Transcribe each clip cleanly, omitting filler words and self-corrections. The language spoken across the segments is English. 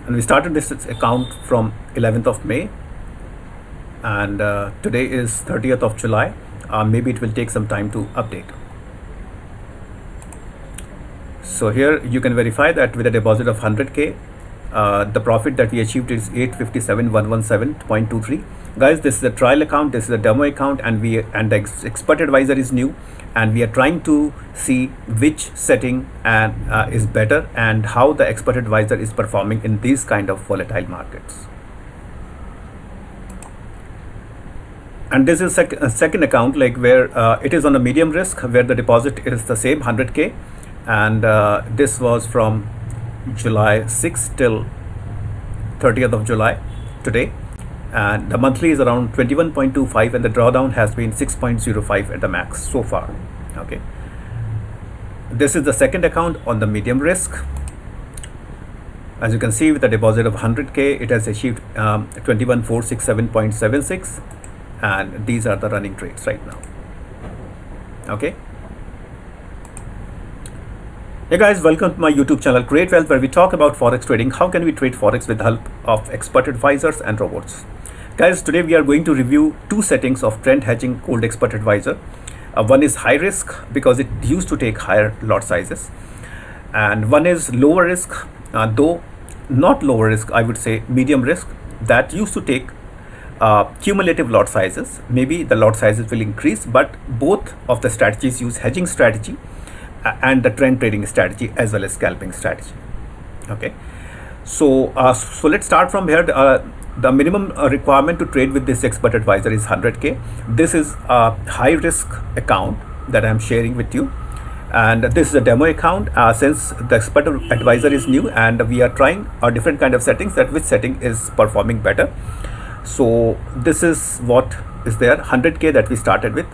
And we started this account from 11th of May, and today is 30th of July. Maybe it will take some time to update. So here you can verify that with a deposit of 100k, the profit that we achieved is 857,117.23. Guys, this is a trial account, this is a demo account, and the expert advisor is new, and we are trying to see which setting is better and how the expert advisor is performing in these kind of volatile markets. And this is a second account, like where it is on a medium risk, where the deposit is the same 100k, and this was from July 6th till 30th of July today, and the monthly is around 21.25, and the drawdown has been 6.05 at the max so far. Okay, this is the second account on the medium risk. As you can see, with a deposit of 100k, it has achieved 21,467.76, and these are the running trades right now. Okay. Hey guys, welcome to my YouTube channel Create Wealth, where we talk about Forex trading. How can we trade Forex with the help of expert advisors and robots? Guys, today we are going to review two settings of Trend Hedging Gold Expert Advisor. One is high risk because it used to take higher lot sizes, and one is lower risk, though not lower risk, I would say medium risk, that used to take cumulative lot sizes. Maybe the lot sizes will increase, but both of the strategies use hedging strategy and the trend trading strategy as well as scalping strategy. Okay, so let's start from here. The minimum requirement to trade with this expert advisor is 100k. This is a high risk account that I'm sharing with you, and this is a demo account since the expert advisor is new, and we are trying a different kind of settings, that which setting is performing better. So this is what is there, 100k that we started with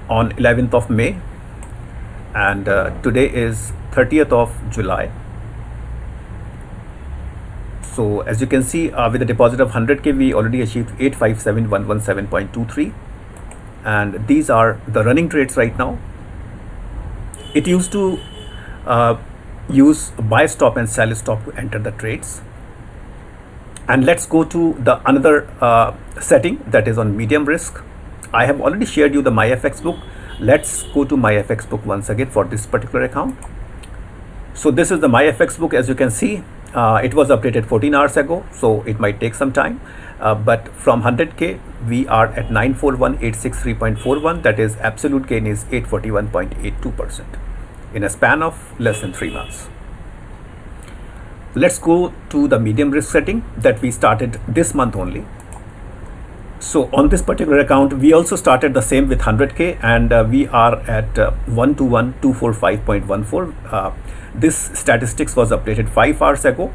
on 11th of May, and today is 30th of July. So as you can see, with a deposit of 100k, we already achieved 857,117.23, and these are the running trades right now. It used to use buy stop and sell stop to enter the trades. And let's go to the another setting that is on medium risk. I have already shared you the MyFXBook. Let's go to MyFXBook once again for this particular account. So this is the MyFXBook. As you can see, it was updated 14 hours ago, so it might take some time, but from 100k we are at 941,863.41. that is absolute gain is 841.82% in a span of less than 3 months. Let's go to the medium risk setting that we started this month only. So on this particular account, we also started the same with 100k, and we are at 121,245.14. This statistics was updated 5 hours ago,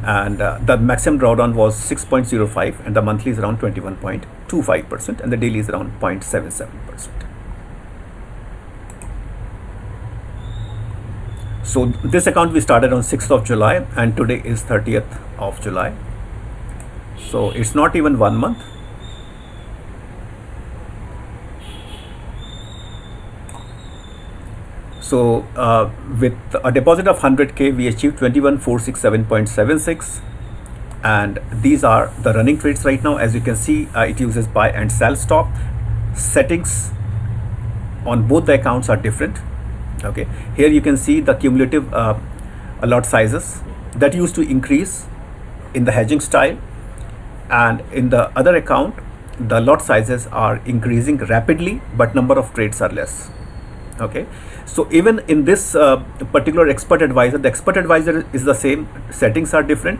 and the maximum drawdown was 6.05, and the monthly is around 21.25%, and the daily is around 0.77%. So this account we started on 6th of July, and today is 30th of July. So it's not even 1 month. So with a deposit of 100k, we achieved 21,467.76, and these are the running trades right now. As you can see, it uses buy and sell stop. Settings on both the accounts are different. Okay, here you can see the cumulative lot sizes that used to increase in the hedging style, and in the other account the lot sizes are increasing rapidly, but number of trades are less. Okay, so even in this particular expert advisor, the expert advisor is the same, settings are different,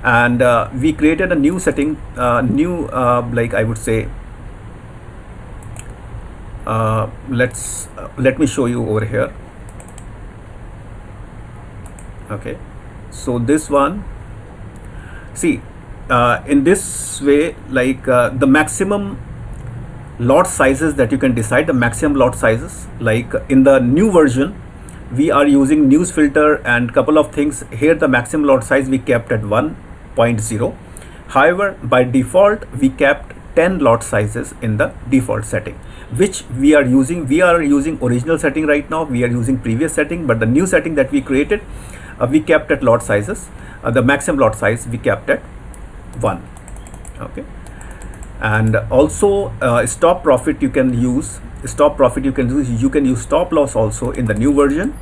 and we created a new setting, like I would say, let me show you over here. Okay, so this one, see, in this way, like the maximum lot sizes that you can decide, the maximum lot sizes, like in the new version we are using news filter and couple of things. Here the maximum lot size we kept at 1.0. However, by default we kept 10 lot sizes in the default setting, which we are using original setting right now. We are using previous setting, but the new setting that we created, we kept at lot sizes. The maximum lot size we kept at 1. Okay, and also stop profit you can use. You can use stop loss also in the new version.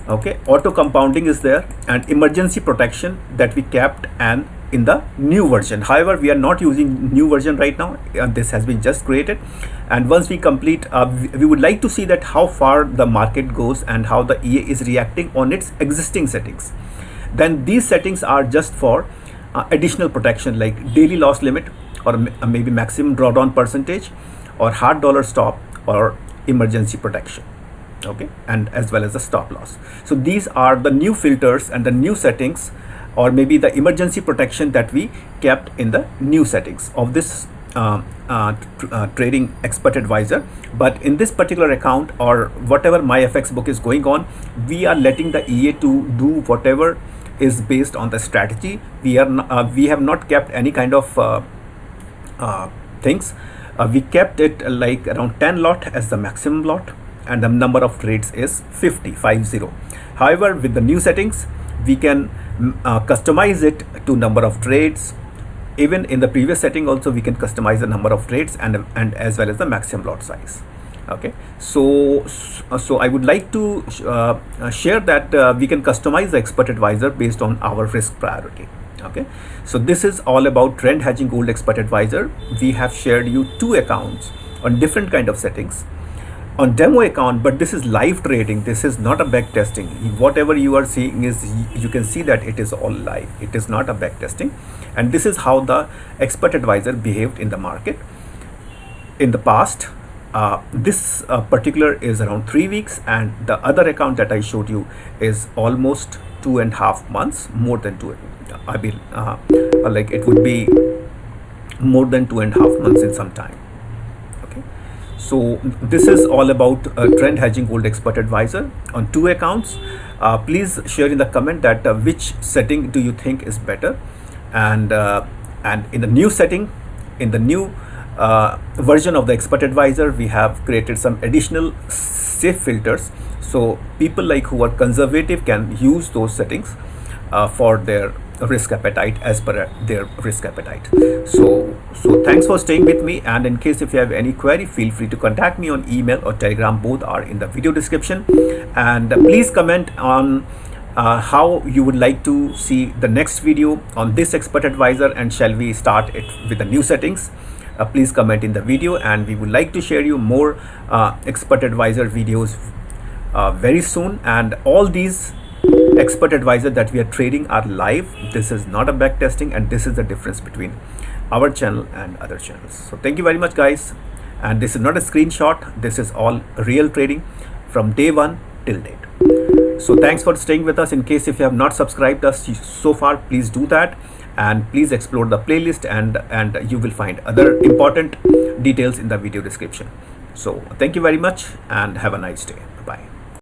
Okay, auto compounding is there, and emergency protection that we kept and in the new version. However, we are not using new version right now. This has been just created, and once we complete, we would like to see that how far the market goes and how the EA is reacting on its existing settings. Then these settings are just for additional protection, like daily loss limit, or maybe maximum drawdown percentage, or hard dollar stop, or emergency protection. Okay, and as well as the stop loss. So these are the new filters and the new settings, or maybe the emergency protection that we kept in the new settings of this trading expert advisor. But in this particular account, or whatever MyFXBook is going on, we are letting the EA to do whatever is based on the strategy. We have not kept any kind of things. We kept it like around 10 lot as the maximum lot, and the number of trades is 50. However, with the new settings, we can customize it to number of trades. Even in the previous setting also, we can customize the number of trades and as well as the maximum lot size. Okay, so I would like to share that we can customize the expert advisor based on our risk priority. Okay, so this is all about Trend Hedging Gold Expert Advisor. We have shared you 2 accounts on different kind of settings on demo account, but this is live trading. This is not a back testing. Whatever you are seeing is, you can see that it is all live. It is not a back testing, and this is how the expert advisor behaved in the market in the past. This particular is around 3 weeks, and the other account that I showed you is almost 2.5 months, more than 2. I mean, like it would be more than 2.5 months in some time. So this is all about Trend Hedging Gold Expert Advisor on 2 accounts. Please share in the comment that which setting do you think is better, and in the new setting, in the new version of the Expert Advisor, we have created some additional safe filters, so people like who are conservative can use those settings for their risk appetite, as per their risk appetite. So thanks for staying with me, and in case if you have any query, feel free to contact me on email or Telegram. Both are in the video description, and please comment on how you would like to see the next video on this expert advisor, and shall we start it with the new settings. Please comment in the video, and we would like to share you more expert advisor videos very soon. And all these expert advisor that we are trading are live. This is not a back testing, and this is the difference between our channel and other channels. So thank you very much, guys, and this is not a screenshot. This is all real trading from day 1 till date. So thanks for staying with us. In case if you have not subscribed us so far, please do that, and please explore the playlist, and you will find other important details in the video description. So thank you very much, and have a nice day. Bye.